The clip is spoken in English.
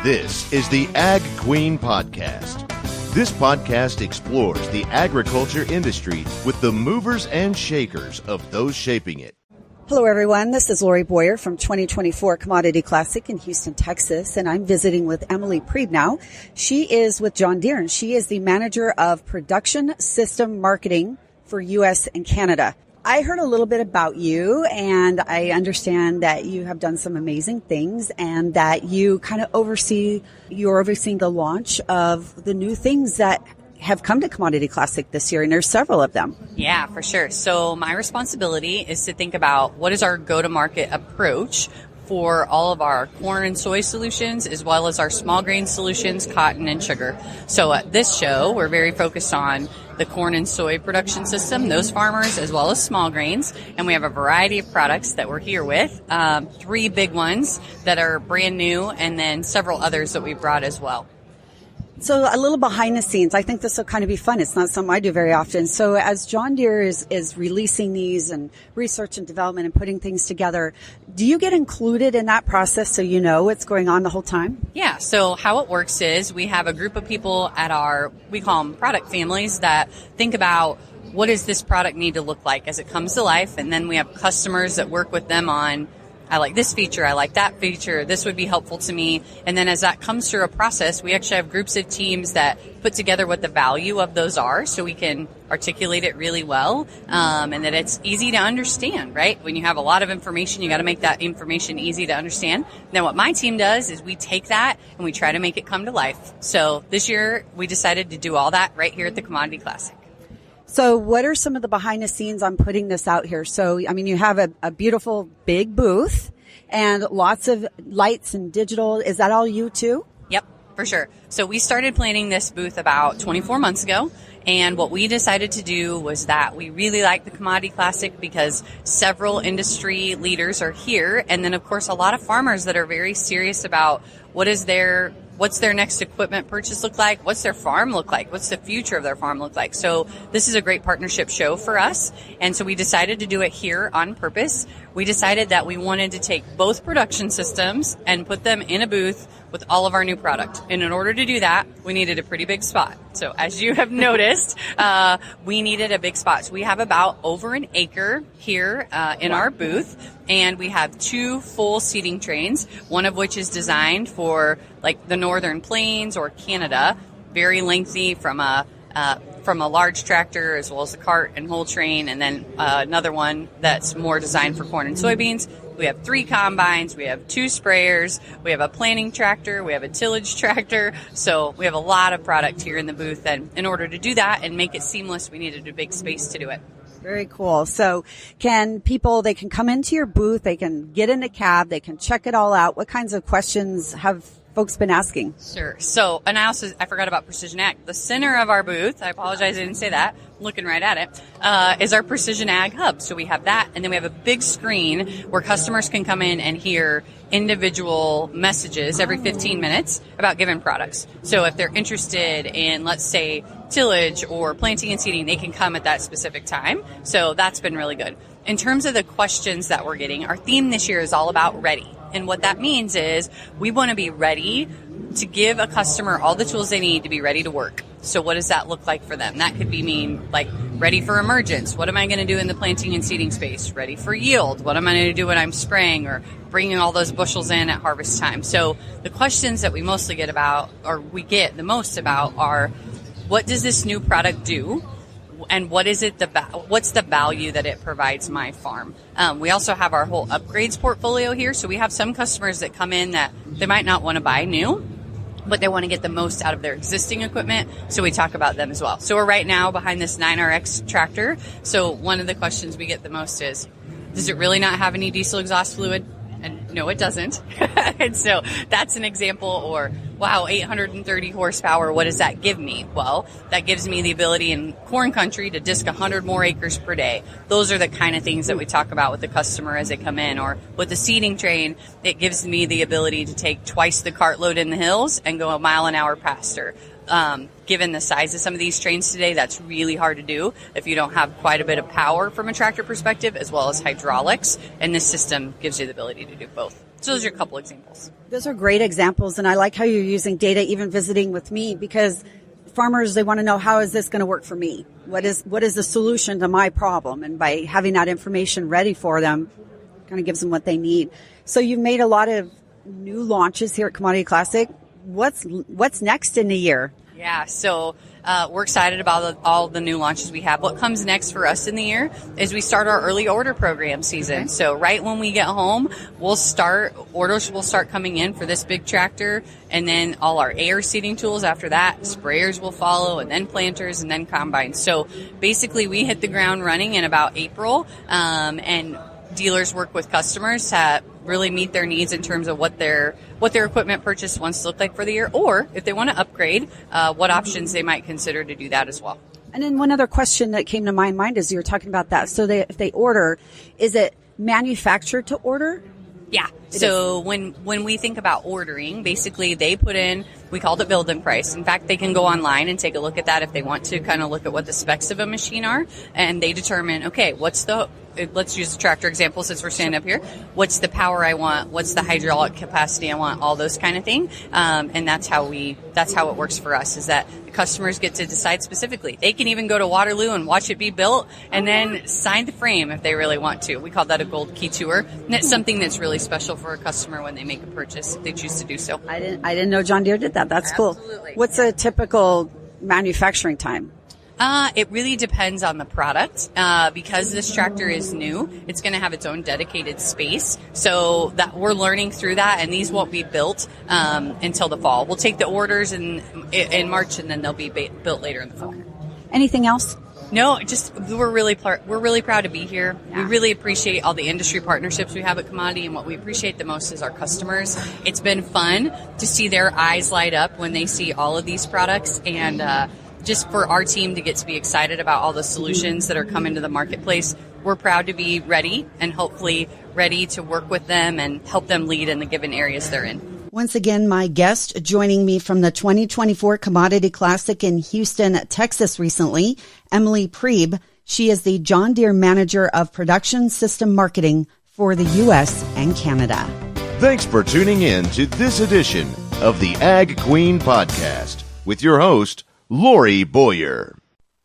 This is the Ag Queen Podcast. This podcast explores the agriculture industry with the movers and shakers of those shaping it. Hello, everyone. This is Lori Boyer from 2024 Commodity Classic in Houston, Texas, and I'm visiting with Emily Priebe now. She is with John Deere, and she is the Manager of Production System Marketing for U.S. and Canada. I heard a little bit about you, and I understand that you have done some amazing things and that you kind of you're overseeing the launch of the new things that have come to Commodity Classic this year, and there's several of them. Yeah, for sure. So my responsibility is to think about what is our go-to-market approach for all of our corn and soy solutions, as well as our small grain solutions, cotton and sugar. So at this show, we're very focused on the corn and soy production system, those farmers, as well as small grains. And we have a variety of products that we're here with, 3 big ones that are brand new, and then several others that we brought as well. So a little behind the scenes, I think this will kind of be fun. It's not something I do very often. So as John Deere is releasing these and research and development and putting things together, do you get included in that process so you know what's going on the whole time? Yeah, so how it works is we have a group of people at we call them product families, that think about what does this product need to look like as it comes to life, and then we have customers that work with them on, I like this feature, I like that feature, this would be helpful to me. And then as that comes through a process, we actually have groups of teams that put together what the value of those are so we can articulate it really well, and that it's easy to understand, right? When you have a lot of information, you got to make that information easy to understand. Then what my team does is we take that and we try to make it come to life. So this year we decided to do all that right here at the Commodity Classic. So what are some of the behind the scenes on putting this out here? So, I mean, you have a beautiful big booth and lots of lights and digital. Is that all you too? Yep, for sure. So we started planning this booth about 24 months ago. And what we decided to do was that we really like the Commodity Classic because several industry leaders are here. And then, of course, a lot of farmers that are very serious about what's their next equipment purchase look like? What's their farm look like? What's the future of their farm look like? So this is a great partnership show for us. And so we decided to do it here on purpose. We decided that we wanted to take both production systems and put them in a booth with all of our new product. And in order to do that, we needed a pretty big spot. So as you have noticed, we needed a big spot. So we have about over an acre here in our booth. And we have 2 full seating trains, one of which is designed for like the northern plains or Canada, very lengthy from a large tractor as well as the cart and whole train, and then another one that's more designed for corn and soybeans. We have 3 combines, we have 2 sprayers, we have a planting tractor, we have a tillage tractor. So we have a lot of product here in the booth, and in order to do that and make it seamless, we needed a big space to do it. Very cool. So they can come into your booth, they can get in a cab, they can check it all out. What kinds of questions have folks been asking? Sure. So, and I forgot about Precision Ag. The center of our booth, I apologize, I didn't say that, I'm looking right at it, is our Precision Ag hub. So we have that, and then we have a big screen where customers can come in and hear individual messages every 15 minutes about given products. So if they're interested in, let's say, tillage or planting and seeding, they can come at that specific time. So that's been really good. In terms of the questions that we're getting, our theme this year is all about ready. And what that means is we want to be ready to give a customer all the tools they need to be ready to work. So what does that look like for them? That could mean like ready for emergence. What am I going to do in the planting and seeding space? Ready for yield. What am I going to do when I'm spraying or bringing all those bushels in at harvest time? So the questions that we mostly get about, or we get the most about, are what does this new product do? And what's the value that it provides my farm? We also have our whole upgrades portfolio here. So we have some customers that come in that they might not want to buy new, but they want to get the most out of their existing equipment. So we talk about them as well. So we're right now behind this 9RX tractor. So one of the questions we get the most is, does it really not have any diesel exhaust fluid? And no, it doesn't. And so that's an example. Or, wow, 830 horsepower, what does that give me? Well, that gives me the ability in corn country to disc 100 more acres per day. Those are the kind of things that we talk about with the customer as they come in. Or with the seeding train, it gives me the ability to take twice the cartload in the hills and go a mile an hour faster. Given the size of some of these trains today, that's really hard to do if you don't have quite a bit of power from a tractor perspective, as well as hydraulics. And this system gives you the ability to do both. So those are a couple examples. Those are great examples, and I like how you're using data, even visiting with me, because farmers, they want to know, how is this going to work for me? What is the solution to my problem? And by having that information ready for them, kind of gives them what they need. So you've made a lot of new launches here at Commodity Classic. What's next in the year? Yeah, so we're excited about all the new launches we have. What comes next for us in the year is we start our early order program season. Okay. So right when we get home, orders will start coming in for this big tractor, and then all our air seeding tools after that. Sprayers will follow, and then planters, and then combines. So basically we hit the ground running in about April, and dealers work with customers to really meet their needs in terms of what their equipment purchase wants to look like for the year, or if they want to upgrade, what options they might consider to do that as well. And then one other question that came to my mind as you were talking about that. So if they order, is it manufactured to order? Yeah. So when we think about ordering, basically they put in, we called it build-in price. In fact, they can go online and take a look at that if they want to kind of look at what the specs of a machine are, and they determine, okay, let's use the tractor example since we're standing up here. What's the power I want? What's the hydraulic capacity I want? All those kind of things. And that's how it works for us, is that the customers get to decide specifically. They can even go to Waterloo and watch it be built and then sign the frame if they really want to. We call that a gold key tour. And it's something that's really special for a customer when they make a purchase, if they choose to do so. I didn't know John Deere did that. That's Absolutely. Cool. What's a typical manufacturing time? It really depends on the product. Because this tractor is new, it's going to have its own dedicated space. So that we're learning through that, and these won't be built until the fall. We'll take the orders in March, and then they'll be built later in the fall. Anything else? No, just we're really proud to be here. Yeah. We really appreciate all the industry partnerships we have at Commodity, and what we appreciate the most is our customers. It's been fun to see their eyes light up when they see all of these products, and just for our team to get to be excited about all the solutions that are coming to the marketplace. We're proud to be ready, and hopefully ready to work with them and help them lead in the given areas they're in. Once again, my guest joining me from the 2024 Commodity Classic in Houston, Texas recently, Emily Priebe. She is the John Deere Manager of Production System Marketing for the U.S. and Canada. Thanks for tuning in to this edition of the Ag Queen Podcast with your host, Lori Boyer.